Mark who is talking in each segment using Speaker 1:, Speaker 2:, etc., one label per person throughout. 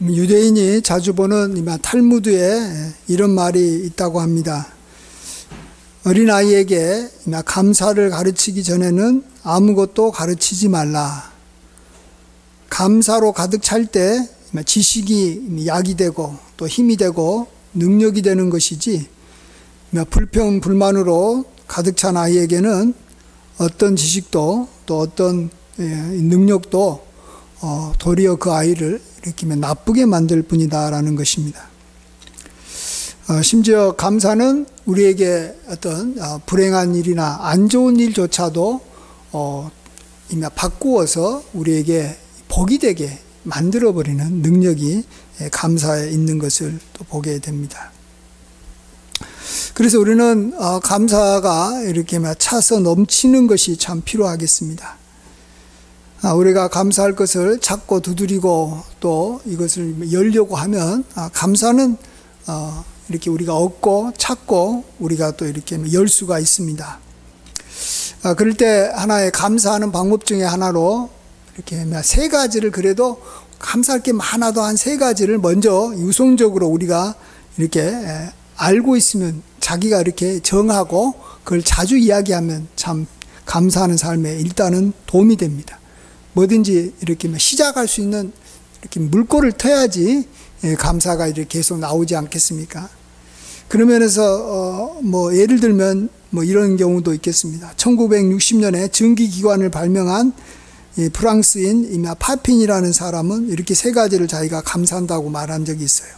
Speaker 1: 유대인이 자주 보는 탈무드에 이런 말이 있다고 합니다. 어린아이에게 감사를 가르치기 전에는 아무것도 가르치지 말라. 감사로 가득 찰 때 지식이 약이 되고 또 힘이 되고 능력이 되는 것이지, 불평 불만으로 가득 찬 아이에게는 어떤 지식도 또 어떤 능력도 도리어 그 아이를 이렇게 나쁘게 만들 뿐이다라는 것입니다. 심지어 감사는 우리에게 어떤 불행한 일이나 안 좋은 일조차도 바꾸어서 우리에게 복이 되게 만들어버리는 능력이 감사에 있는 것을 또 보게 됩니다. 그래서 우리는 감사가 이렇게 차서 넘치는 것이 참 필요하겠습니다. 우리가 감사할 것을 찾고 두드리고 또 이것을 열려고 하면 감사는 이렇게 우리가 얻고 찾고 우리가 또 이렇게 열 수가 있습니다. 그럴 때 하나의 감사하는 방법 중에 하나로 이렇게 세 가지를, 그래도 감사할 게 많아도 한 세 가지를 먼저 유성적으로 우리가 이렇게 알고 있으면, 자기가 이렇게 정하고 그걸 자주 이야기하면 참 감사하는 삶에 일단은 도움이 됩니다. 뭐든지 이렇게 시작할 수 있는 이렇게 물꼬를 터야지 감사가 이렇게 계속 나오지 않겠습니까? 그런 면에서 예를 들면 이런 경우도 있겠습니다. 1960년에 전기기관을 발명한 프랑스인 파핀이라는 사람은 이렇게 세 가지를 자기가 감사한다고 말한 적이 있어요.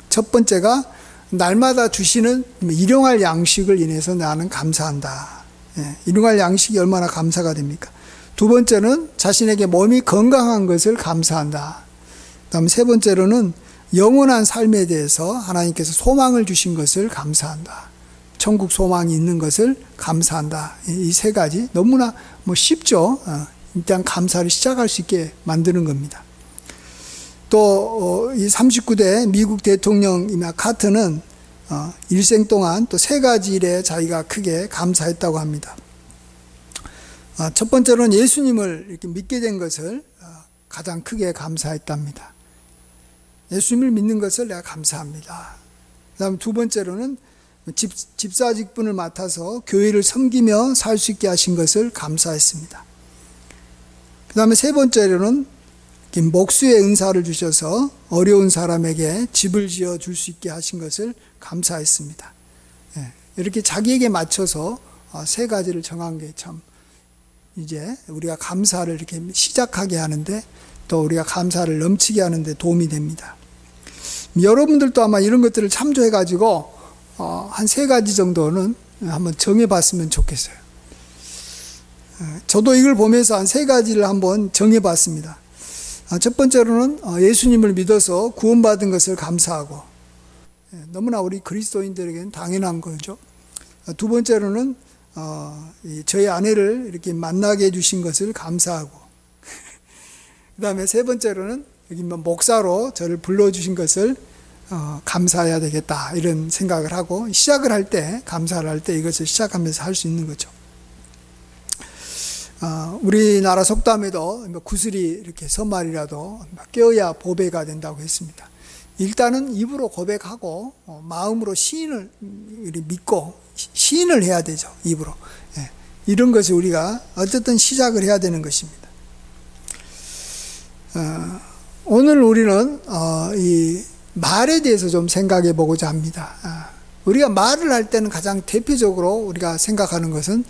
Speaker 1: 첫 번째가 날마다 주시는 일용할 양식을 인해서 나는 감사한다. 일용할 양식이 얼마나 감사가 됩니까? 두 번째는 자신에게 몸이 건강한 것을 감사한다. 그다음 세 번째로는 영원한 삶에 대해서 하나님께서 소망을 주신 것을 감사한다. 천국 소망이 있는 것을 감사한다. 이 세 가지 너무나 쉽죠. 일단 감사를 시작할 수 있게 만드는 겁니다. 또 이 39대 미국 대통령 카터는 일생 동안 또 세 가지 일에 자기가 크게 감사했다고 합니다. 첫 번째로는 예수님을 이렇게 믿게 된 것을 가장 크게 감사했답니다. 예수님을 믿는 것을 내가 감사합니다. 그다음 두 번째로는 집사 직분을 맡아서 교회를 섬기며 살 수 있게 하신 것을 감사했습니다. 그 다음에 세 번째로는 목수의 은사를 주셔서 어려운 사람에게 집을 지어 줄 수 있게 하신 것을 감사했습니다. 이렇게 자기에게 맞춰서 세 가지를 정한 게 참 이제 우리가 감사를 이렇게 시작하게 하는데, 또 우리가 감사를 넘치게 하는데 도움이 됩니다. 여러분들도 아마 이런 것들을 참조해 가지고 한 세 가지 정도는 한번 정해 봤으면 좋겠어요. 저도 이걸 보면서 한 세 가지를 한번 정해 봤습니다. 첫 번째로는 예수님을 믿어서 구원받은 것을 감사하고, 너무나 우리 그리스도인들에게는 당연한 거죠. 두 번째로는 저희 아내를 이렇게 만나게 해주신 것을 감사하고, 그 다음에 세 번째로는 여기 목사로 저를 불러주신 것을 감사해야 되겠다, 이런 생각을 하고 시작을 할 때, 감사를 할 때 이것을 시작하면서 할 수 있는 거죠. 우리나라 속담에도 구슬이 이렇게 서말이라도 껴야 보배가 된다고 했습니다. 일단은 입으로 고백하고 마음으로 시인을 믿고 시인을 해야 되죠. 입으로. 이런 것이 우리가 어쨌든 시작을 해야 되는 것입니다. 오늘 우리는 이 말에 대해서 좀 생각해 보고자 합니다. 우리가 말을 할 때는 가장 대표적으로 우리가 생각하는 것은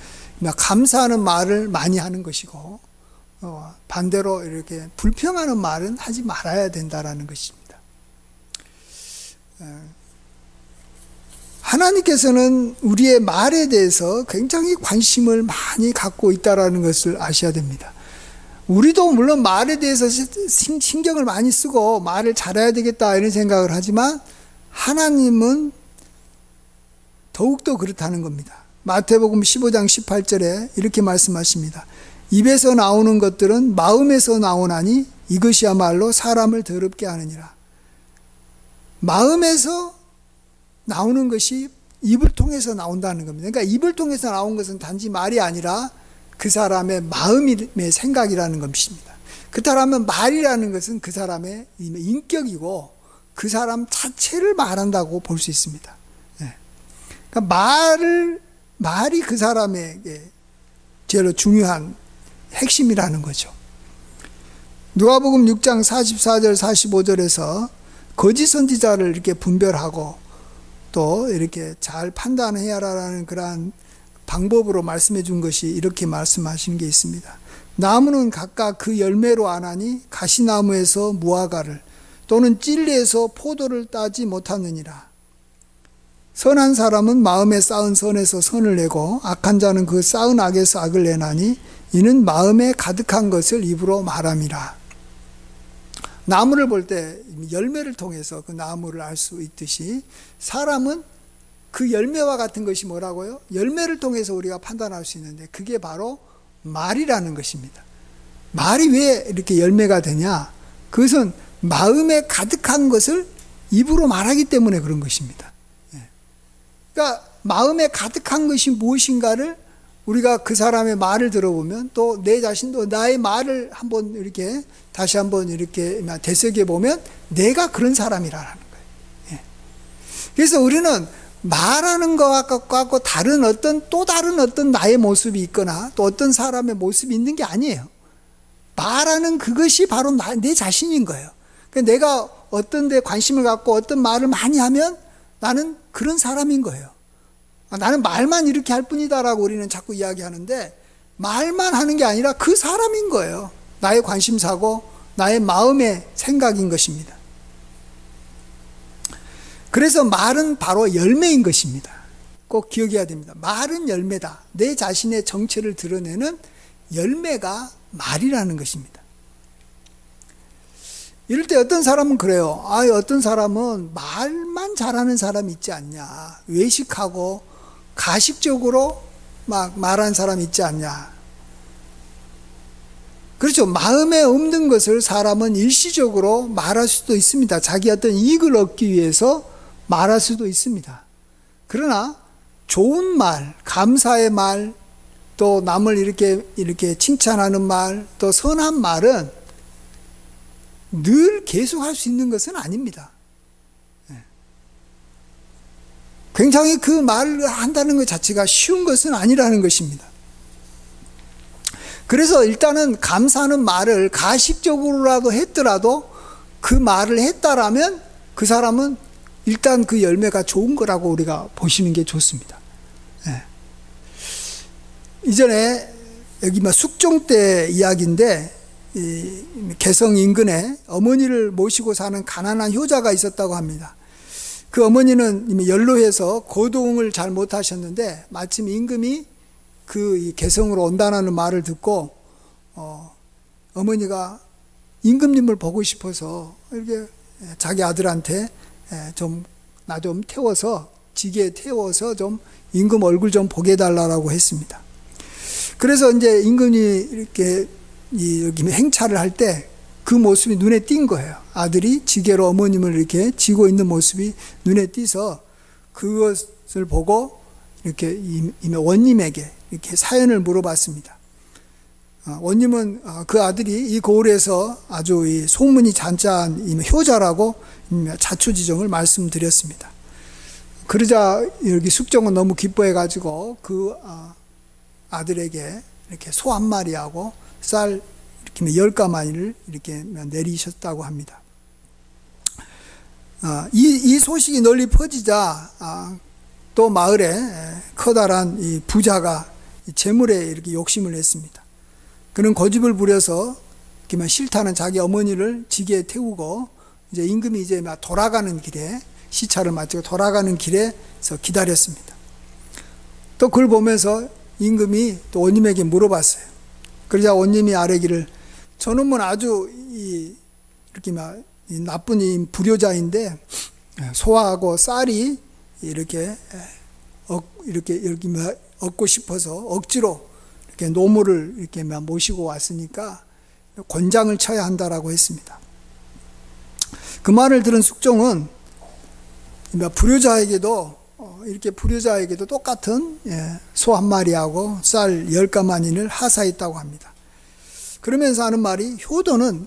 Speaker 1: 감사하는 말을 많이 하는 것이고, 반대로 이렇게 불평하는 말은 하지 말아야 된다라는 것입니다. 하나님께서는 우리의 말에 대해서 굉장히 관심을 많이 갖고 있다라는 것을 아셔야 됩니다. 우리도 물론 말에 대해서 신경을 많이 쓰고 말을 잘해야 되겠다 이런 생각을 하지만, 하나님은 더욱더 그렇다는 겁니다. 마태복음 15장 18절에 이렇게 말씀하십니다. 입에서 나오는 것들은 마음에서 나오나니 이것이야말로 사람을 더럽게 하느니라. 마음에서 나오는 것이 입을 통해서 나온다는 겁니다. 그러니까 입을 통해서 나온 것은 단지 말이 아니라 그 사람의 마음의 생각이라는 것입니다. 그렇다면 말이라는 것은 그 사람의 인격이고 그 사람 자체를 말한다고 볼 수 있습니다. 그러니까 말이 그 사람에게 제일 중요한 핵심이라는 거죠. 누가복음 6장 44절 45절에서 거짓 선지자를 이렇게 분별하고 또 이렇게 잘 판단해야 하라는 그러한 방법으로 말씀해 준 것이 이렇게 말씀하신 게 있습니다. 나무는 각각 그 열매로 아나니 가시나무에서 무화과를 또는 찔레에서 포도를 따지 못하느니라. 선한 사람은 마음에 쌓은 선에서 선을 내고 악한 자는 그 쌓은 악에서 악을 내나니 이는 마음에 가득한 것을 입으로 말함이라. 나무를 볼 때 열매를 통해서 그 나무를 알 수 있듯이 사람은 그 열매와 같은 것이 뭐라고요? 열매를 통해서 우리가 판단할 수 있는데 그게 바로 말이라는 것입니다. 말이 왜 이렇게 열매가 되냐? 그것은 마음에 가득한 것을 입으로 말하기 때문에 그런 것입니다. 그러니까 마음에 가득한 것이 무엇인가를 우리가 그 사람의 말을 들어보면 또 내 자신도 나의 말을 한번 이렇게 다시 한번 이렇게 되새겨 보면 내가 그런 사람이라는 거예요. 그래서 우리는 말하는 것과 갖고 또 다른 어떤 나의 모습이 있거나 또 어떤 사람의 모습이 있는 게 아니에요. 말하는 그것이 바로 내 자신인 거예요. 그러니까 내가 어떤 데 관심을 갖고 어떤 말을 많이 하면 나는 그런 사람인 거예요. 나는 말만 이렇게 할 뿐이다라고 우리는 자꾸 이야기하는데 말만 하는 게 아니라 그 사람인 거예요. 나의 관심사고 나의 마음의 생각인 것입니다. 그래서 말은 바로 열매인 것입니다. 꼭 기억해야 됩니다. 말은 열매다. 내 자신의 정체를 드러내는 열매가 말이라는 것입니다. 이럴 때 어떤 사람은 그래요. 어떤 사람은 말만 잘하는 사람이 있지 않냐. 외식하고 가식적으로 막 말하는 사람이 있지 않냐. 그렇죠. 마음에 없는 것을 사람은 일시적으로 말할 수도 있습니다. 자기 어떤 이익을 얻기 위해서 말할 수도 있습니다. 그러나 좋은 말, 감사의 말, 또 남을 이렇게 칭찬하는 말, 또 선한 말은 늘 계속할 수 있는 것은 아닙니다. 굉장히 그 말을 한다는 것 자체가 쉬운 것은 아니라는 것입니다. 그래서 일단은 감사하는 말을 가식적으로라도 했더라도 그 말을 했다라면 그 사람은 일단 그 열매가 좋은 거라고 우리가 보시는 게 좋습니다. 이전에 여기 숙종 때 이야기인데 개성 인근에 어머니를 모시고 사는 가난한 효자가 있었다고 합니다. 그 어머니는 이미 연로해서 거동을 잘 못하셨는데 마침 임금이 그 개성으로 온다는 말을 듣고 어머니가 임금님을 보고 싶어서 이렇게 자기 아들한테 나 좀 태워서 지게에 태워서 좀 임금 얼굴 좀 보게 해달라고 했습니다. 그래서 이제 임금이 이렇게 여기 행차를 할 때 그 모습이 눈에 띈 거예요. 아들이 지게로 어머님을 이렇게 지고 있는 모습이 눈에 띄서 그것을 보고 이렇게 원님에게 이렇게 사연을 물어봤습니다. 원님은 그 아들이 이 고을에서 아주 소문이 잔잔한 효자라고 자초지종을 말씀드렸습니다. 그러자 여기 숙종은 너무 기뻐해가지고 그 아들에게 이렇게 소 한 마리하고 쌀 이렇게 10가마니를 이렇게 내리셨다고 합니다. 이 소식이 널리 퍼지자 또 마을에 커다란 이 부자가 재물에 이렇게 욕심을 냈습니다. 그는 고집을 부려서 이렇게 싫다는 자기 어머니를 지게에 태우고 이제 임금이 이제 막 돌아가는 길에 시차를 마치고 돌아가는 길에서 기다렸습니다. 또 그걸 보면서 임금이 또 원님에게 물어봤어요. 그러자 원님이 아뢰기를 저놈은 아주 이렇게 막 나쁜 불효자인데 소하고 쌀이 이렇게 얻고 싶어서 억지로 이렇게 노무를 이렇게 모시고 왔으니까 권장을 쳐야 한다라고 했습니다. 그 말을 들은 숙종은 불효자에게도 똑같은 소 한 마리하고 쌀 10가마니를 하사했다고 합니다. 그러면서 하는 말이 효도는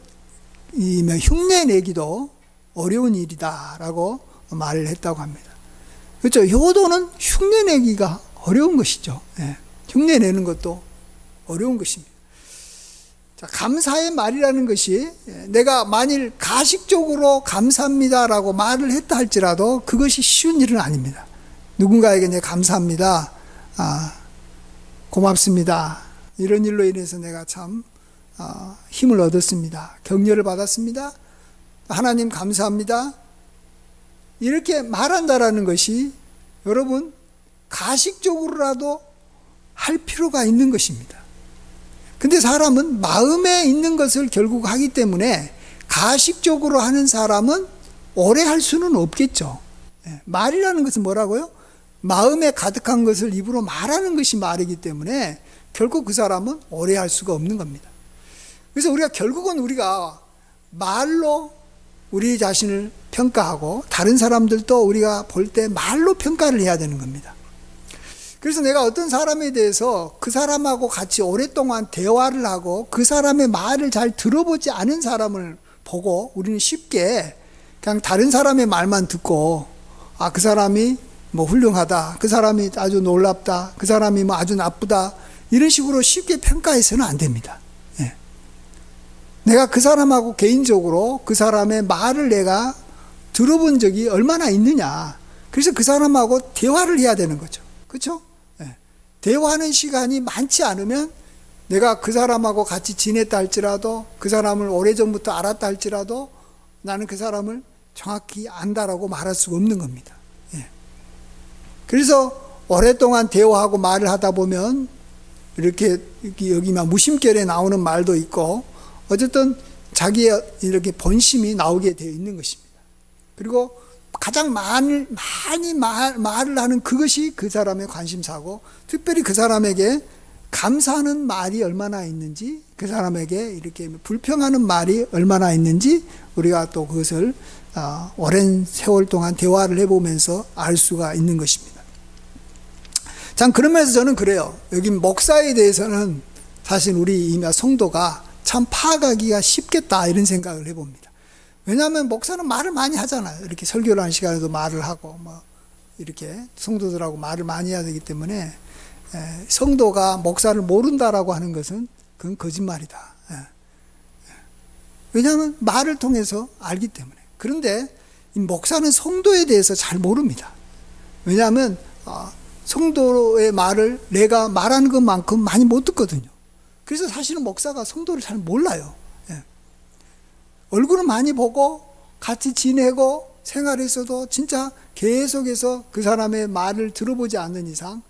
Speaker 1: 흉내 내기도 어려운 일이다라고 말을 했다고 합니다. 그렇죠? 효도는 흉내 내기가 어려운 것이죠. 예. 흉내 내는 것도 어려운 것입니다. 자, 감사의 말이라는 것이 내가 만일 가식적으로 감사합니다라고 말을 했다 할지라도 그것이 쉬운 일은 아닙니다. 누군가에게 내가 감사합니다. 고맙습니다. 이런 일로 인해서 내가 참 힘을 얻었습니다. 격려를 받았습니다. 하나님 감사합니다. 이렇게 말한다라는 것이 여러분 가식적으로라도 할 필요가 있는 것입니다. 근데 사람은 마음에 있는 것을 결국 하기 때문에 가식적으로 하는 사람은 오래 할 수는 없겠죠. 말이라는 것은 뭐라고요? 마음에 가득한 것을 입으로 말하는 것이 말이기 때문에 결국 그 사람은 오래 할 수가 없는 겁니다. 그래서 결국은 우리가 말로 우리 자신을 평가하고 다른 사람들도 우리가 볼 때 말로 평가를 해야 되는 겁니다. 그래서 내가 어떤 사람에 대해서 그 사람하고 같이 오랫동안 대화를 하고 그 사람의 말을 잘 들어보지 않은 사람을 보고 우리는 쉽게 그냥 다른 사람의 말만 듣고 그 사람이 훌륭하다, 그 사람이 아주 놀랍다, 그 사람이 아주 나쁘다 이런 식으로 쉽게 평가해서는 안 됩니다. 내가 그 사람하고 개인적으로 그 사람의 말을 내가 들어본 적이 얼마나 있느냐. 그래서 그 사람하고 대화를 해야 되는 거죠. 그렇죠? 대화하는 시간이 많지 않으면 내가 그 사람하고 같이 지냈다 할지라도 그 사람을 오래전부터 알았다 할지라도 나는 그 사람을 정확히 안다라고 말할 수가 없는 겁니다. 그래서 오랫동안 대화하고 말을 하다 보면 이렇게 여기 무심결에 나오는 말도 있고 어쨌든 자기의 이렇게 본심이 나오게 되어 있는 것입니다. 그리고 가장 많이 말을 하는 그것이 그 사람의 관심사고 특별히 그 사람에게 감사하는 말이 얼마나 있는지 그 사람에게 이렇게 불평하는 말이 얼마나 있는지 우리가 또 그것을 오랜 세월 동안 대화를 해보면서 알 수가 있는 것입니다. 참 그런 면에서 저는 그래요. 여기 목사에 대해서는 사실 우리 성도가 참 파악하기가 쉽겠다 이런 생각을 해봅니다. 왜냐하면 목사는 말을 많이 하잖아요. 이렇게 설교를 하는 시간에도 말을 하고 이렇게 성도들하고 말을 많이 해야 되기 때문에 성도가 목사를 모른다라고 하는 것은 그건 거짓말이다. 왜냐하면 말을 통해서 알기 때문에. 그런데 이 목사는 성도에 대해서 잘 모릅니다. 왜냐하면 성도의 말을 내가 말하는 것만큼 많이 못 듣거든요. 그래서 사실은 목사가 성도를 잘 몰라요. 얼굴은 많이 보고 같이 지내고 생활에서도 진짜 계속해서 그 사람의 말을 들어보지 않는 이상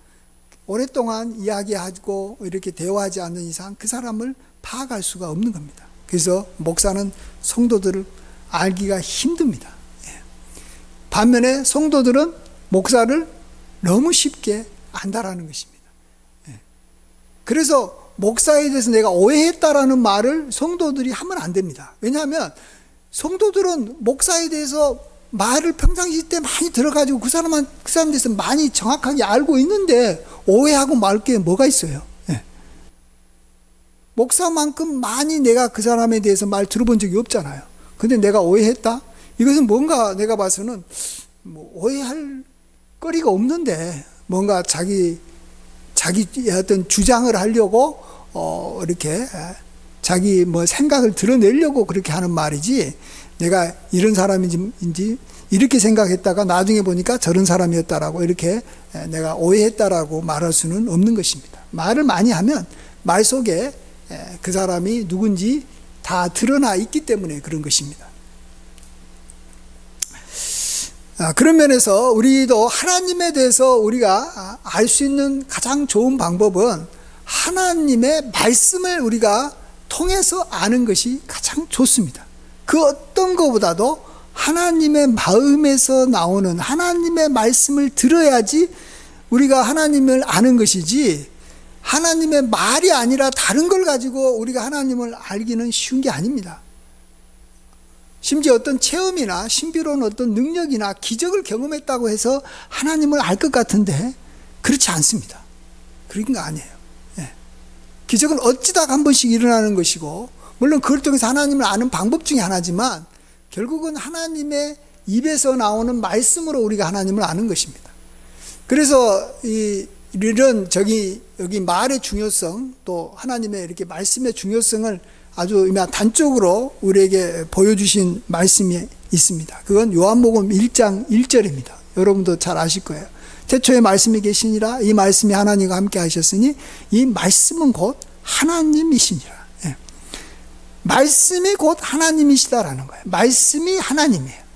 Speaker 1: 오랫동안 이야기하고 이렇게 대화하지 않는 이상 그 사람을 파악할 수가 없는 겁니다. 그래서 목사는 성도들을 알기가 힘듭니다. 반면에 성도들은 목사를 너무 쉽게 안다라는 것입니다. 그래서 목사에 대해서 내가 오해했다라는 말을 성도들이 하면 안 됩니다. 왜냐하면 성도들은 목사에 대해서 말을 평상시 때 많이 들어가지고 그 사람에 대해서 많이 정확하게 알고 있는데 오해하고 말 게 뭐가 있어요. 목사만큼 많이 내가 그 사람에 대해서 말 들어본 적이 없잖아요. 근데 내가 오해했다? 이것은 뭔가 내가 봐서는 오해할 거리가 없는데 뭔가 자기 어떤 주장을 하려고 이렇게 자기 생각을 드러내려고 그렇게 하는 말이지 내가 이런 사람인지 이렇게 생각했다가 나중에 보니까 저런 사람이었다라고 이렇게 내가 오해했다라고 말할 수는 없는 것입니다. 말을 많이 하면 말 속에 그 사람이 누군지 다 드러나 있기 때문에 그런 것입니다. 그런 면에서 우리도 하나님에 대해서 우리가 알 수 있는 가장 좋은 방법은 하나님의 말씀을 우리가 통해서 아는 것이 가장 좋습니다. 그 어떤 것보다도 하나님의 마음에서 나오는 하나님의 말씀을 들어야지 우리가 하나님을 아는 것이지 하나님의 말이 아니라 다른 걸 가지고 우리가 하나님을 알기는 쉬운 게 아닙니다. 심지어 어떤 체험이나 신비로운 어떤 능력이나 기적을 경험했다고 해서 하나님을 알 것 같은데 그렇지 않습니다. 그런 거 아니에요. 기적은 어찌다가 한 번씩 일어나는 것이고, 물론 그걸 통해서 하나님을 아는 방법 중에 하나지만 결국은 하나님의 입에서 나오는 말씀으로 우리가 하나님을 아는 것입니다. 그래서 이런 여기 말의 중요성, 또 하나님의 이렇게 말씀의 중요성을 아주 단적으로 우리에게 보여주신 말씀이 있습니다. 그건 요한복음 1장 1절입니다. 여러분도 잘 아실 거예요. 태초에 말씀이 계시니라, 이 말씀이 하나님과 함께 하셨으니 이 말씀은 곧 하나님이시니라. 예. 말씀이 곧 하나님이시다라는 거예요. 말씀이 하나님이에요.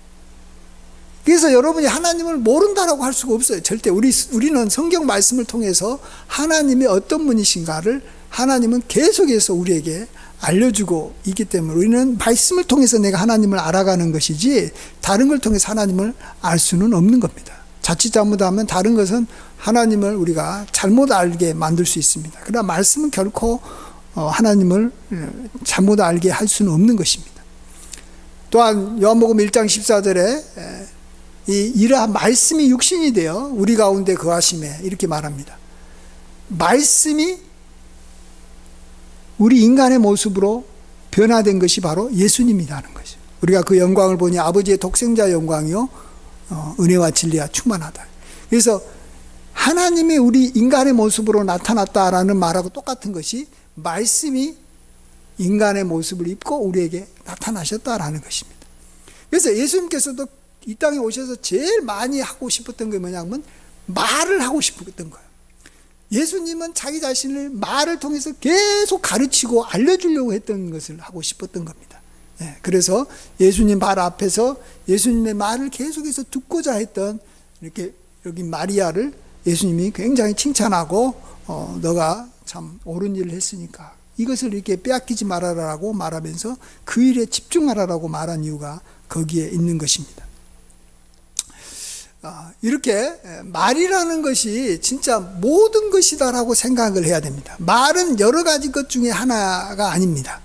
Speaker 1: 그래서 여러분이 하나님을 모른다라고 할 수가 없어요. 절대. 우리는 성경 말씀을 통해서 하나님이 어떤 분이신가를 하나님은 계속해서 우리에게 알려주고 있기 때문에 우리는 말씀을 통해서 내가 하나님을 알아가는 것이지 다른 걸 통해서 하나님을 알 수는 없는 겁니다. 자칫 잘못하면 다른 것은 하나님을 우리가 잘못 알게 만들 수 있습니다. 그러나 말씀은 결코 하나님을 잘못 알게 할 수는 없는 것입니다. 또한 요한복음 1장 14절에 이러한 말씀이 육신이 되어 우리 가운데 거하심에 이렇게 말합니다. 말씀이 우리 인간의 모습으로 변화된 것이 바로 예수님이라는 것이죠. 우리가 그 영광을 보니 아버지의 독생자 영광이요 은혜와 진리와 충만하다. 그래서 하나님이 우리 인간의 모습으로 나타났다라는 말하고 똑같은 것이 말씀이 인간의 모습을 입고 우리에게 나타나셨다라는 것입니다. 그래서 예수님께서도 이 땅에 오셔서 제일 많이 하고 싶었던 게 뭐냐면 말을 하고 싶었던 거예요. 예수님은 자기 자신을 말을 통해서 계속 가르치고 알려주려고 했던 것을 하고 싶었던 겁니다. 예, 그래서 예수님 발 앞에서 예수님의 말을 계속해서 듣고자 했던 이렇게 여기 마리아를 예수님이 굉장히 칭찬하고 너가 참 옳은 일을 했으니까 이것을 이렇게 빼앗기지 말아라라고 말하면서 그 일에 집중하라라고 말한 이유가 거기에 있는 것입니다. 이렇게 말이라는 것이 진짜 모든 것이다라고 생각을 해야 됩니다. 말은 여러 가지 것 중에 하나가 아닙니다.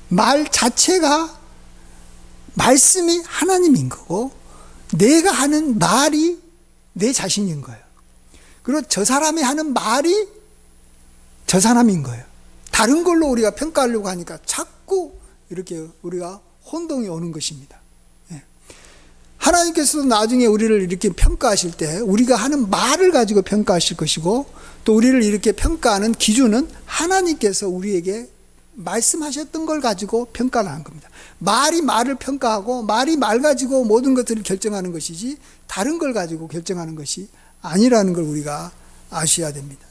Speaker 1: 말 자체가 말씀이 하나님인 거고 내가 하는 말이 내 자신인 거예요. 그리고 저 사람이 하는 말이 저 사람인 거예요. 다른 걸로 우리가 평가하려고 하니까 자꾸 이렇게 우리가 혼동이 오는 것입니다. 하나님께서도 나중에 우리를 이렇게 평가하실 때 우리가 하는 말을 가지고 평가하실 것이고 또 우리를 이렇게 평가하는 기준은 하나님께서 우리에게 말씀하셨던 걸 가지고 평가를 하는 겁니다. 말이 말을 평가하고 말이 말 가지고 모든 것들을 결정하는 것이지 다른 걸 가지고 결정하는 것이 아니라는 걸 우리가 아셔야 됩니다.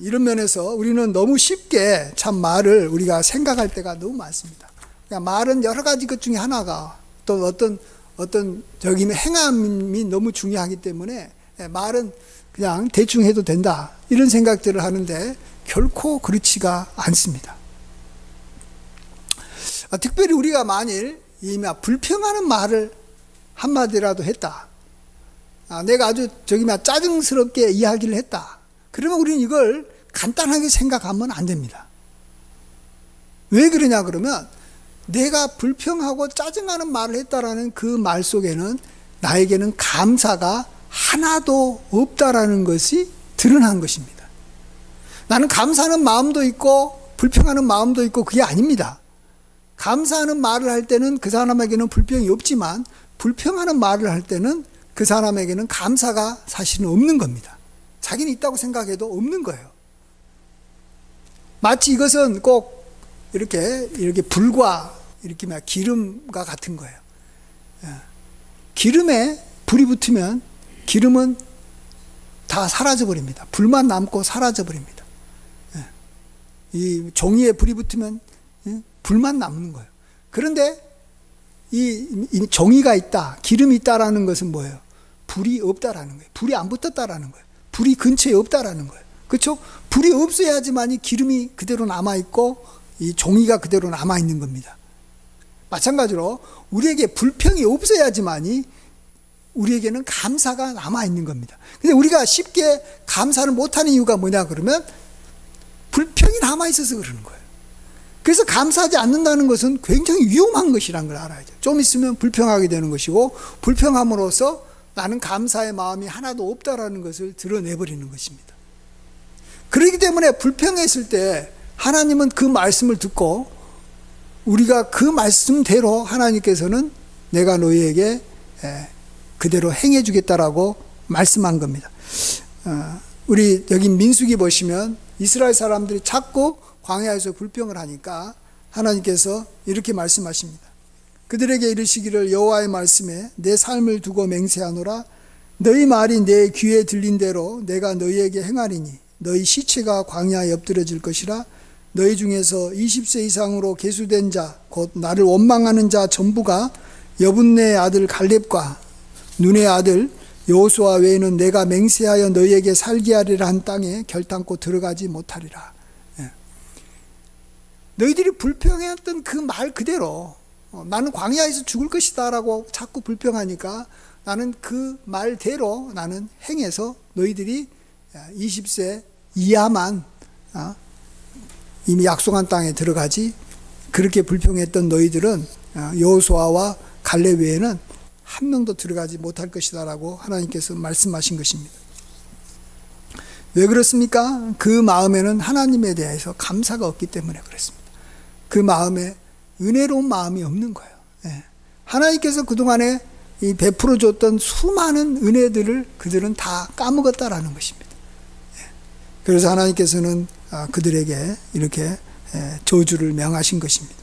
Speaker 1: 이런 면에서 우리는 너무 쉽게 참 말을 우리가 생각할 때가 너무 많습니다. 그러니까 말은 여러 가지 것 중에 하나가 또 어떤 행함이 너무 중요하기 때문에 말은 그냥 대충 해도 된다 이런 생각들을 하는데 결코 그렇지가 않습니다. 특별히 우리가 만일 불평하는 말을 한마디라도 했다, 내가 아주 짜증스럽게 이야기를 했다, 그러면 우리는 이걸 간단하게 생각하면 안 됩니다. 왜 그러냐 그러면 내가 불평하고 짜증나는 말을 했다라는 그 말 속에는 나에게는 감사가 하나도 없다라는 것이 드러난 것입니다. 나는 감사하는 마음도 있고 불평하는 마음도 있고 그게 아닙니다. 감사하는 말을 할 때는 그 사람에게는 불평이 없지만 불평하는 말을 할 때는 그 사람에게는 감사가 사실은 없는 겁니다. 자기는 있다고 생각해도 없는 거예요. 마치 이것은 꼭 이렇게 불과 이렇게 기름과 같은 거예요. 기름에 불이 붙으면 기름은 다 사라져 버립니다. 불만 남고 사라져 버립니다. 이 종이에 불이 붙으면 불만 남는 거예요. 그런데 이 종이가 있다, 기름이 있다라는 것은 뭐예요? 불이 없다라는 거예요. 불이 안 붙었다라는 거예요. 불이 근처에 없다라는 거예요. 그렇죠? 불이 없어야지만 이 기름이 그대로 남아 있고 이 종이가 그대로 남아 있는 겁니다. 마찬가지로 우리에게 불평이 없어야지만이 우리에게는 감사가 남아 있는 겁니다. 근데 우리가 쉽게 감사를 못하는 이유가 뭐냐 그러면 불평이 남아 있어서 그러는 거예요. 그래서 감사하지 않는다는 것은 굉장히 위험한 것이라는 걸 알아야죠. 좀 있으면 불평하게 되는 것이고 불평함으로써 나는 감사의 마음이 하나도 없다라는 것을 드러내버리는 것입니다. 그렇기 때문에 불평했을 때 하나님은 그 말씀을 듣고 우리가 그 말씀대로 하나님께서는 내가 너희에게 그대로 행해 주겠다라고 말씀한 겁니다. 우리 여기 민수기 보시면 이스라엘 사람들이 자꾸 광야에서 불평을 하니까 하나님께서 이렇게 말씀하십니다. 그들에게 이르시기를 여호와의 말씀에 내 삶을 두고 맹세하노라. 너희 말이 내 귀에 들린 대로 내가 너희에게 행하리니 너희 시체가 광야에 엎드려질 것이라. 너희 중에서 20세 이상으로 계수된 자 곧 나를 원망하는 자 전부가 여분네의 아들 갈렙과 눈의 아들 여호수아 외에는 내가 맹세하여 너희에게 살게 하리라 한 땅에 결탄코 들어가지 못하리라. 너희들이 불평했던 그 말 그대로 나는 광야에서 죽을 것이다 라고 자꾸 불평하니까 나는 그 말대로 나는 행해서 너희들이 20세 이하만 이미 약속한 땅에 들어가지, 그렇게 불평했던 너희들은 여호수아와 갈렙 외에는 한 명도 들어가지 못할 것이다 라고 하나님께서 말씀하신 것입니다. 왜 그렇습니까? 그 마음에는 하나님에 대해서 감사가 없기 때문에 그렇습니다. 그 마음에 은혜로운 마음이 없는 거예요. 하나님께서 그동안에 이 베풀어 줬던 수많은 은혜들을 그들은 다 까먹었다라는 것입니다. 그래서 하나님께서는 그들에게 이렇게 저주를 명하신 것입니다.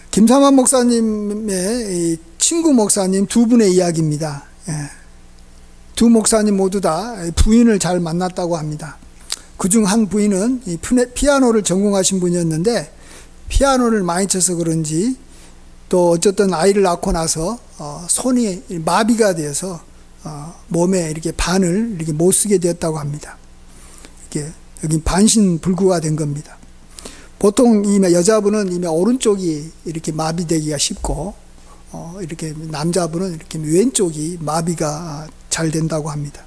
Speaker 1: 김삼환 목사님의 친구 목사님 두 분의 이야기입니다. 두 목사님 모두 다 부인을 잘 만났다고 합니다. 그중 한 부인은 피아노를 전공하신 분이었는데 피아노를 많이 쳐서 그런지 또 어쨌든 아이를 낳고 나서 손이 마비가 되어서 몸에 이렇게 반을 이렇게 못 쓰게 되었다고 합니다. 이렇게 여기 반신불구가 된 겁니다. 보통 이 여자분은 이미 오른쪽이 이렇게 마비되기가 쉽고 이렇게 남자분은 이렇게 왼쪽이 마비가 잘 된다고 합니다.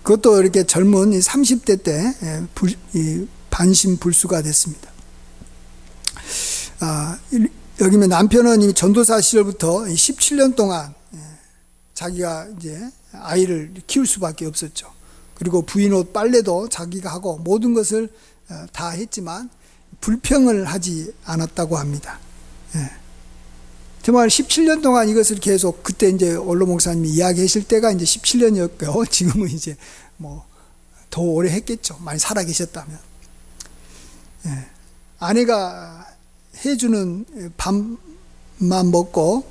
Speaker 1: 그것도 이렇게 젊은 30대 때 반신불수가 됐습니다. 여기 남편은 이미 전도사 시절부터 17년 동안 자기가 이제 아이를 키울 수밖에 없었죠. 그리고 부인 옷 빨래도 자기가 하고 모든 것을 다 했지만 불평을 하지 않았다고 합니다. 정말 17년 동안 이것을 계속, 그때 이제 원로 목사님이 이야기하실 때가 이제 17년이었고요. 지금은 이제 뭐 더 오래 했겠죠. 많이 살아 계셨다면. 아내가 해주는 밥만 먹고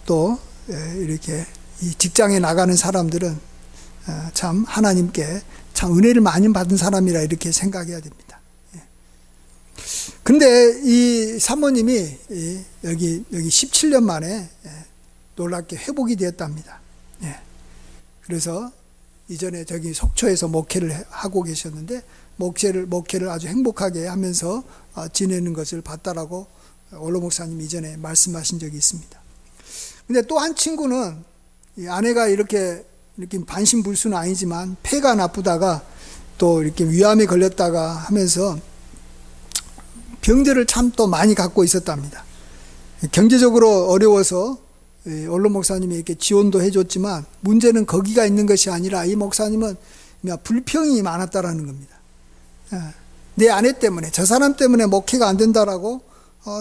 Speaker 1: 또 이렇게 이 직장에 나가는 사람들은 참 하나님께 참 은혜를 많이 받은 사람이라 이렇게 생각해야 됩니다. 근데 이 사모님이 여기 17년 만에 놀랍게 회복이 되었답니다. 그래서 이전에 저기 속초에서 목회를 하고 계셨는데 목회를 아주 행복하게 하면서 지내는 것을 봤다라고 원로 목사님이 이전에 말씀하신 적이 있습니다. 근데 또 한 친구는 이 아내가 이렇게 반신불수는 아니지만 폐가 나쁘다가 또 이렇게 위암에 걸렸다가 하면서 병들을 참 또 많이 갖고 있었답니다. 경제적으로 어려워서 원로 목사님이 이렇게 지원도 해줬지만 문제는 거기가 있는 것이 아니라 이 목사님은 불평이 많았다라는 겁니다. 내 아내 때문에, 저 사람 때문에 목회가 안 된다라고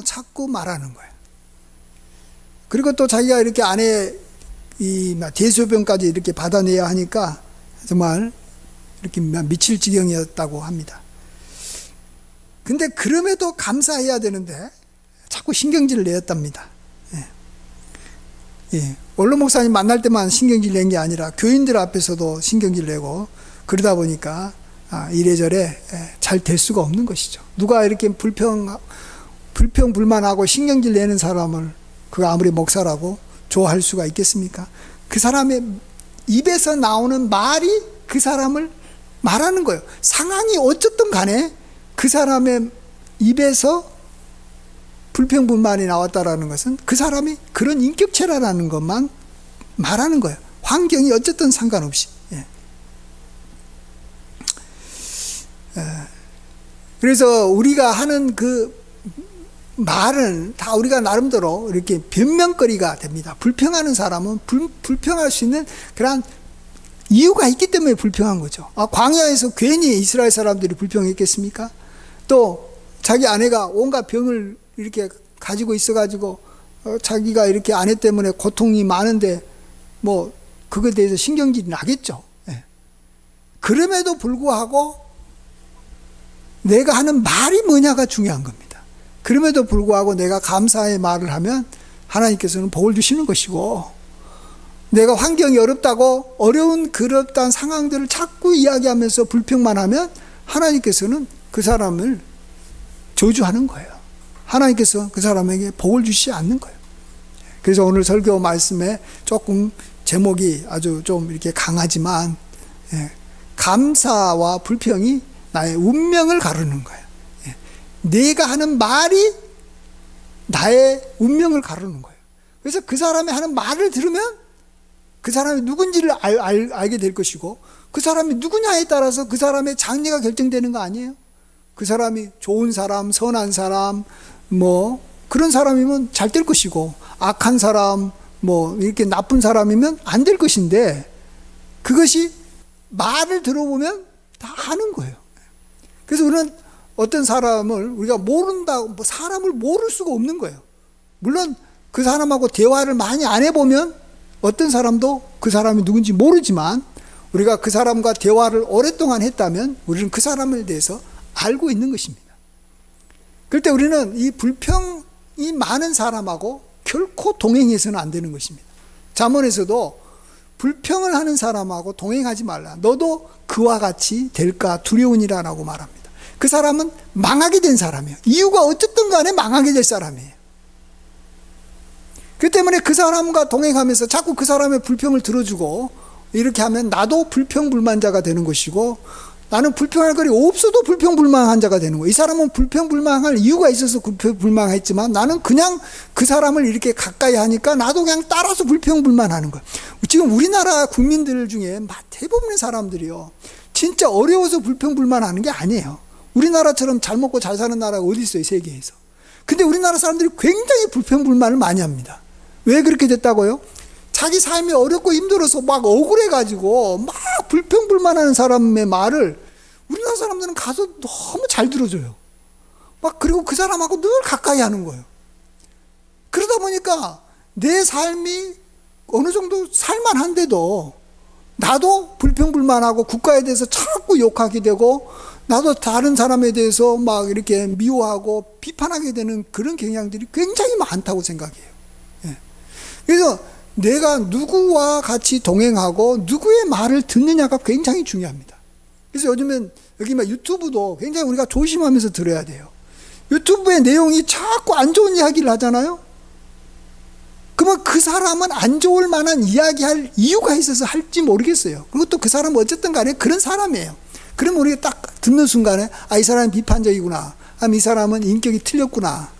Speaker 1: 자꾸 말하는 거예요. 그리고 또 자기가 이렇게 아내 이 대소변까지 이렇게 받아내야 하니까 정말 이렇게 미칠 지경이었다고 합니다. 근데 그럼에도 감사해야 되는데 자꾸 신경질을 내었답니다. 원로 목사님 만날 때만 신경질 낸 게 아니라 교인들 앞에서도 신경질 내고 그러다 보니까 이래저래 잘 될 수가 없는 것이죠. 누가 이렇게 불평불만하고 신경질 내는 사람을 그가 아무리 목사라고 좋아할 수가 있겠습니까? 그 사람의 입에서 나오는 말이 그 사람을 말하는 거예요. 상황이 어쨌든 간에 그 사람의 입에서 불평불만이 나왔다라는 것은 그 사람이 그런 인격체라는 것만 말하는 거예요. 환경이 어쨌든 상관없이. 그래서 우리가 하는 그 말은 다 우리가 나름대로 이렇게 변명거리가 됩니다. 불평하는 사람은 불평할 수 있는 그런 이유가 있기 때문에 불평한 거죠. 광야에서 괜히 이스라엘 사람들이 불평했겠습니까? 또 자기 아내가 온갖 병을 이렇게 가지고 있어가지고 자기가 이렇게 아내 때문에 고통이 많은데 뭐 그거에 대해서 신경질이 나겠죠. 예. 그럼에도 불구하고 내가 하는 말이 뭐냐가 중요한 겁니다. 그럼에도 불구하고 내가 감사의 말을 하면 하나님께서는 복을 주시는 것이고, 내가 환경이 어렵다고 어려운 그렇다는 상황들을 자꾸 이야기하면서 불평만 하면 하나님께서는 그 사람을 저주하는 거예요. 하나님께서 그 사람에게 복을 주시지 않는 거예요. 그래서 오늘 설교 말씀에 조금 제목이 아주 좀 이렇게 강하지만, 감사와 불평이 나의 운명을 가르는 거예요. 내가 하는 말이 나의 운명을 가르는 거예요. 그래서 그 사람이 하는 말을 들으면 그 사람이 누군지를 알게 될 것이고, 그 사람이 누구냐에 따라서 그 사람의 장래가 결정되는 거 아니에요? 그 사람이 좋은 사람, 선한 사람, 뭐 그런 사람이면 잘 될 것이고, 악한 사람, 뭐 이렇게 나쁜 사람이면 안 될 것인데, 그것이 말을 들어보면 다 아는 거예요. 그래서 우리는 어떤 사람을 우리가 모른다, 사람을 모를 수가 없는 거예요. 물론 그 사람하고 대화를 많이 안 해보면 어떤 사람도 그 사람이 누군지 모르지만, 우리가 그 사람과 대화를 오랫동안 했다면 우리는 그 사람에 대해서 알고 있는 것입니다. 그럴 때 우리는 이 불평이 많은 사람하고 결코 동행해서는 안 되는 것입니다. 잠언에서도 불평을 하는 사람하고 동행하지 말라. 너도 그와 같이 될까 두려우니라 라고 말합니다. 그 사람은 망하게 된 사람이에요. 이유가 어쨌든 간에 망하게 될 사람이에요. 그 때문에 그 사람과 동행하면서 자꾸 그 사람의 불평을 들어주고 이렇게 하면 나도 불평불만자가 되는 것이고, 나는 불평할 거리 없어도 불평불만한 자가 되는 거예요. 이 사람은 불평불만할 이유가 있어서 불평불만했지만 나는 그냥 그 사람을 이렇게 가까이 하니까 나도 그냥 따라서 불평불만하는 거예요. 지금 우리나라 국민들 중에 대부분의 사람들이요, 진짜 어려워서 불평불만하는 게 아니에요. 우리나라처럼 잘 먹고 잘 사는 나라가 어디 있어요, 세계에서. 근데 우리나라 사람들이 굉장히 불평불만을 많이 합니다. 왜 그렇게 됐다고요? 자기 삶이 어렵고 힘들어서 막 억울해가지고 막 불평불만하는 사람의 말을 우리나라 사람들은 가서 너무 잘 들어줘요. 막 그리고 그 사람하고 늘 가까이 하는 거예요. 그러다 보니까 내 삶이 어느 정도 살만한데도 나도 불평불만하고 국가에 대해서 자꾸 욕하게 되고, 나도 다른 사람에 대해서 막 이렇게 미워하고 비판하게 되는 그런 경향들이 굉장히 많다고 생각해요. 그래서 내가 누구와 같이 동행하고 누구의 말을 듣느냐가 굉장히 중요합니다. 그래서 요즘엔 여기 막 유튜브도 굉장히 우리가 조심하면서 들어야 돼요. 유튜브의 내용이 자꾸 안 좋은 이야기를 하잖아요. 그러면 그 사람은 안 좋을 만한 이야기할 이유가 있어서 할지 모르겠어요. 그리고 또 그 사람은 어쨌든 간에 그런 사람이에요. 그러면 우리가 딱 듣는 순간에 이 사람은 비판적이구나, 이 사람은 인격이 틀렸구나,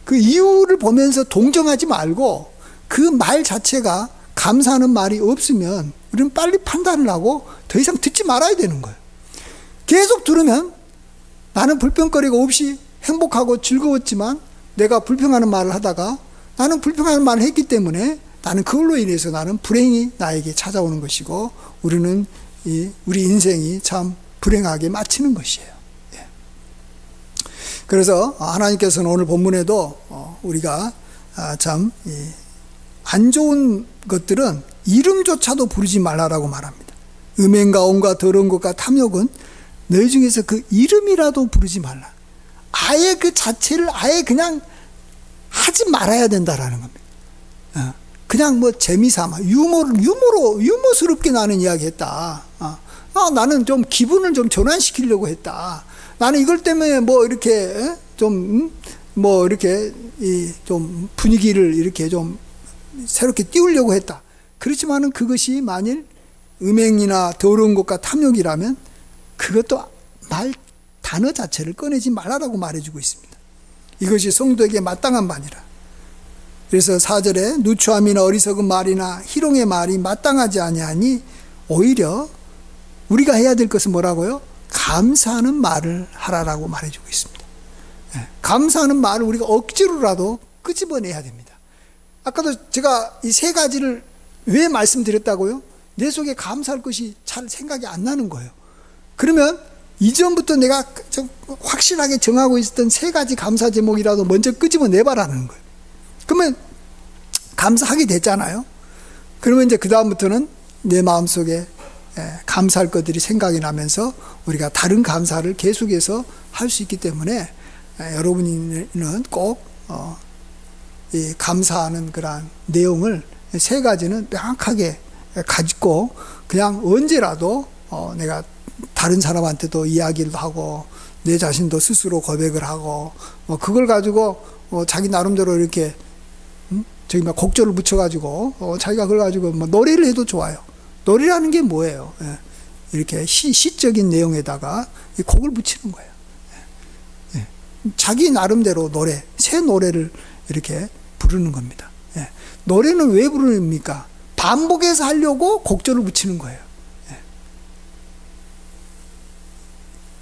Speaker 1: 그 이유를 보면서 동정하지 말고 그 말 자체가 감사하는 말이 없으면 우리는 빨리 판단을 하고 더 이상 듣지 말아야 되는 거예요. 계속 들으면 나는 불평거리가 없이 행복하고 즐거웠지만 내가 불평하는 말을 하다가 나는 불평하는 말을 했기 때문에 나는 그걸로 인해서 나는 불행이 나에게 찾아오는 것이고, 우리는 우리 인생이 참 불행하게 마치는 것이에요. 그래서 하나님께서는 오늘 본문에도 우리가 참 안 좋은 것들은 이름조차도 부르지 말라라고 말합니다. 음행과 온갖 더러운 것과 탐욕은 너희 중에서 그 이름이라도 부르지 말라. 아예 그 자체를 아예 그냥 하지 말아야 된다라는 겁니다. 그냥 뭐 재미삼아 유머스럽게 나는 이야기했다. 나는 좀 기분을 좀 전환시키려고 했다. 나는 이걸 때문에 뭐 이렇게 좀 분위기를 이렇게 좀 새롭게 띄우려고 했다. 그렇지만은 그것이 만일 음행이나 더러운 것과 탐욕이라면 그것도 단어 자체를 꺼내지 말라라고 말해주고 있습니다. 이것이 성도에게 마땅한 말이라. 그래서 4절에 누추함이나 어리석은 말이나 희롱의 말이 마땅하지 아니하니 오히려 우리가 해야 될 것은 뭐라고요? 감사하는 말을 하라라고 말해주고 있습니다. 감사하는 말을 우리가 억지로라도 끄집어내야 됩니다. 아까도 제가 이 세 가지를 왜 말씀드렸다고요? 내 속에 감사할 것이 잘 생각이 안 나는 거예요. 그러면 이전부터 내가 좀 확실하게 정하고 있었던 3가지 감사 제목이라도 먼저 끄집어내봐라는 거예요. 그러면 감사하게 됐잖아요. 그러면 이제 그 다음부터는 내 마음속에 감사할 것들이 생각이 나면서 우리가 다른 감사를 계속해서 할 수 있기 때문에 여러분은 꼭 이 감사하는 그러한 내용을 3가지는 명확하게 가지고 그냥 언제라도 내가 다른 사람한테도 이야기를 하고 내 자신도 스스로 고백을 하고 그걸 가지고 자기 나름대로 이렇게 저기 막 곡조를 붙여가지고 자기가 그걸 가지고 뭐 노래를 해도 좋아요. 노래라는 게 뭐예요? 이렇게 시적인 내용에다가 이 곡을 붙이는 거예요. 자기 나름대로 노래, 새 노래를 이렇게 부르는 겁니다. 노래는 왜 부릅니까? 반복해서 하려고 곡조를 붙이는 거예요.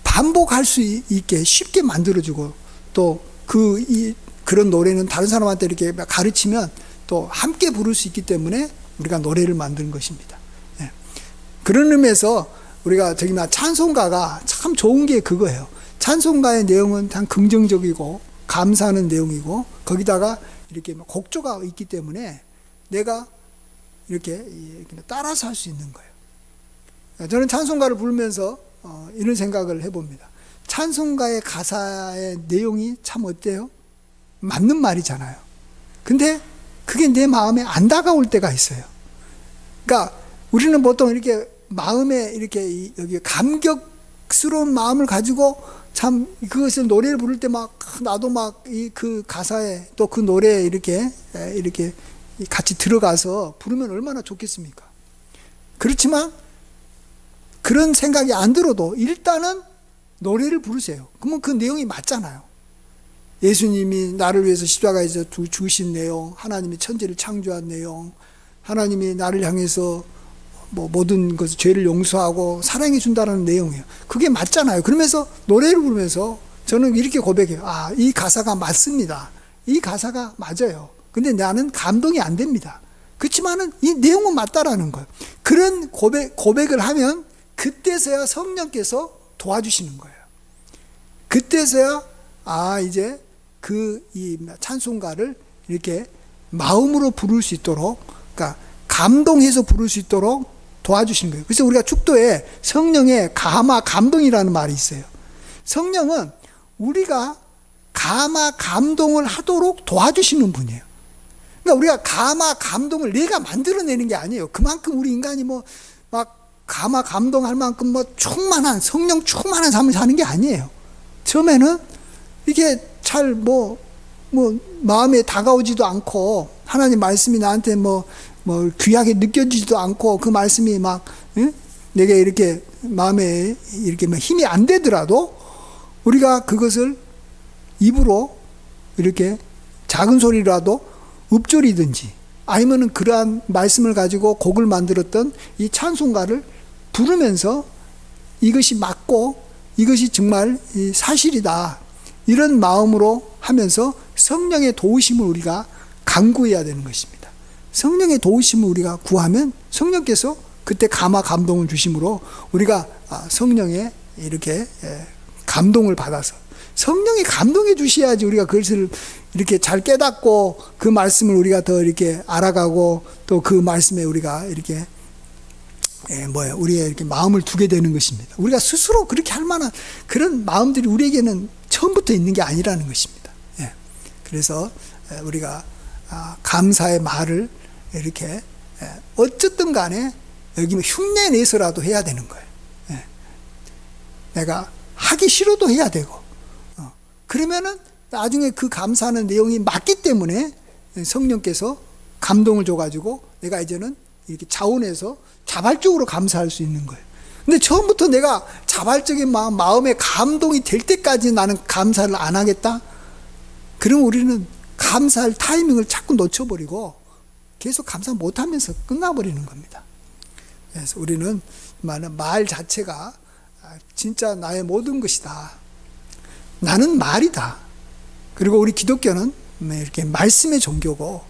Speaker 1: 반복할 수 있게 쉽게 만들어주고 또 그런 노래는 다른 사람한테 이렇게 가르치면 또 함께 부를 수 있기 때문에 우리가 노래를 만드는 것입니다. 그런 의미에서 우리가 저기 찬송가가 참 좋은 게 그거예요. 찬송가의 내용은 참 긍정적이고 감사하는 내용이고 거기다가 이렇게 곡조가 있기 때문에 내가 이렇게 따라서 할 수 있는 거예요. 저는 찬송가를 부르면서 이런 생각을 해봅니다. 찬송가의 가사의 내용이 참 어때요? 맞는 말이잖아요. 근데 그게 내 마음에 안 다가올 때가 있어요. 그러니까 우리는 보통 이렇게 마음에 이렇게 여기 감격스러운 마음을 가지고 참 그것을 노래를 부를 때 막 나도 막 그 가사에 또 그 노래에 이렇게 같이 들어가서 부르면 얼마나 좋겠습니까? 그렇지만 그런 생각이 안 들어도 일단은 노래를 부르세요. 그러면 그 내용이 맞잖아요. 예수님이 나를 위해서 십자가에서 죽으신 내용, 하나님이 천지를 창조한 내용, 하나님이 나를 향해서 모든 것을 죄를 용서하고 사랑해 준다는 내용이에요. 그게 맞잖아요. 그러면서 노래를 부르면서 저는 이렇게 고백해요. 이 가사가 맞습니다. 이 가사가 맞아요. 근데 나는 감동이 안 됩니다. 그렇지만은 이 내용은 맞다라는 거예요. 그런 고백을 하면 그때서야 성령께서 도와주시는 거예요. 그때서야 이제 이 찬송가를 이렇게 마음으로 부를 수 있도록, 그러니까 감동해서 부를 수 있도록 도와주시는 거예요. 그래서 우리가 축도에 성령의 감동이라는 말이 있어요. 성령은 우리가 감동을 하도록 도와주시는 분이에요. 그러니까 우리가 감동을 내가 만들어내는 게 아니에요. 그만큼 우리 인간이 막 감동할 만큼 충만한, 성령 충만한 삶을 사는 게 아니에요. 처음에는 이게 잘 마음에 다가오지도 않고, 하나님 말씀이 나한테 귀하게 느껴지지도 않고, 그 말씀이 내게 이렇게 마음에 이렇게 힘이 안 되더라도, 우리가 그것을 입으로 이렇게 작은 소리라도 읊조리든지, 아니면은 그러한 말씀을 가지고 곡을 만들었던 이 찬송가를 부르면서 이것이 맞고 이것이 정말 사실이다, 이런 마음으로 하면서 성령의 도우심을 우리가 간구해야 되는 것입니다. 성령의 도우심을 우리가 구하면 성령께서 그때 감동을 주심으로 우리가 성령의 이렇게 감동을 받아서, 성령이 감동해 주셔야지 우리가 그것을 이렇게 잘 깨닫고 그 말씀을 우리가 더 이렇게 알아가고 또 그 말씀에 우리가 이렇게 우리의 이렇게 마음을 두게 되는 것입니다. 우리가 스스로 그렇게 할 만한 그런 마음들이 우리에게는 처음부터 있는 게 아니라는 것입니다. 그래서 우리가 감사의 말을 이렇게 어쨌든 간에 여기 흉내내서라도 해야 되는 거예요. 내가 하기 싫어도 해야 되고, 그러면은 나중에 그 감사하는 내용이 맞기 때문에 성령께서 감동을 줘가지고 내가 이제는 이렇게 자원해서 자발적으로 감사할 수 있는 거예요. 근데 처음부터 내가 자발적인 마음에 감동이 될 때까지 나는 감사를 안 하겠다? 그럼 우리는 감사할 타이밍을 자꾸 놓쳐버리고 계속 감사 못하면서 끝나버리는 겁니다. 그래서 우리는 말 자체가 진짜 나의 모든 것이다. 나는 말이다. 그리고 우리 기독교는 이렇게 말씀의 종교고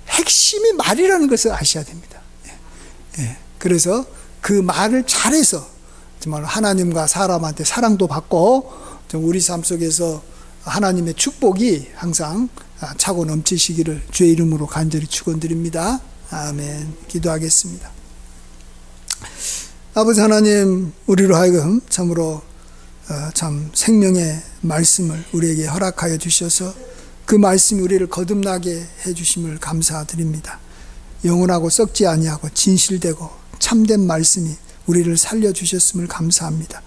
Speaker 1: 핵심이 말이라는 것을 아셔야 됩니다. 그래서 그 말을 잘해서 정말 하나님과 사람한테 사랑도 받고 우리 삶 속에서 하나님의 축복이 항상 차고 넘치시기를 주의 이름으로 간절히 축원드립니다. 아멘. 기도하겠습니다. 아버지 하나님, 우리로 하여금 참으로 참 생명의 말씀을 우리에게 허락하여 주셔서 그 말씀이 우리를 거듭나게 해주심을 감사드립니다. 영원하고 썩지 아니하고 진실되고 참된 말씀이 우리를 살려주셨음을 감사합니다.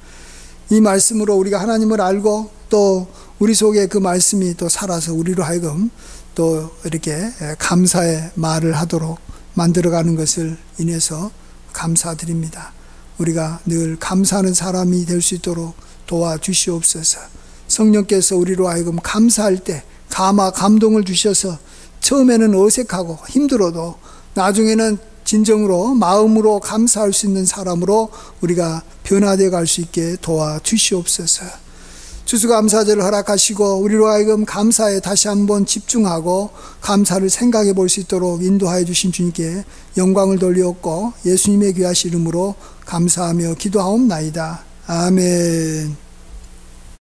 Speaker 1: 이 말씀으로 우리가 하나님을 알고 또 우리 속에 그 말씀이 또 살아서 우리로 하여금 또 이렇게 감사의 말을 하도록 만들어가는 것을 인해서 감사드립니다. 우리가 늘 감사하는 사람이 될 수 있도록 도와주시옵소서. 성령께서 우리로 하여금 감사할 때 감동을 주셔서 처음에는 어색하고 힘들어도 나중에는 진정으로 마음으로 감사할 수 있는 사람으로 우리가 변화되어 갈 수 있게 도와주시옵소서. 추수감사절을 허락하시고 우리로 하여금 감사에 다시 한번 집중하고 감사를 생각해 볼 수 있도록 인도하여 주신 주님께 영광을 돌리옵고 예수님의 귀하신 이름으로 감사하며 기도하옵나이다. 아멘.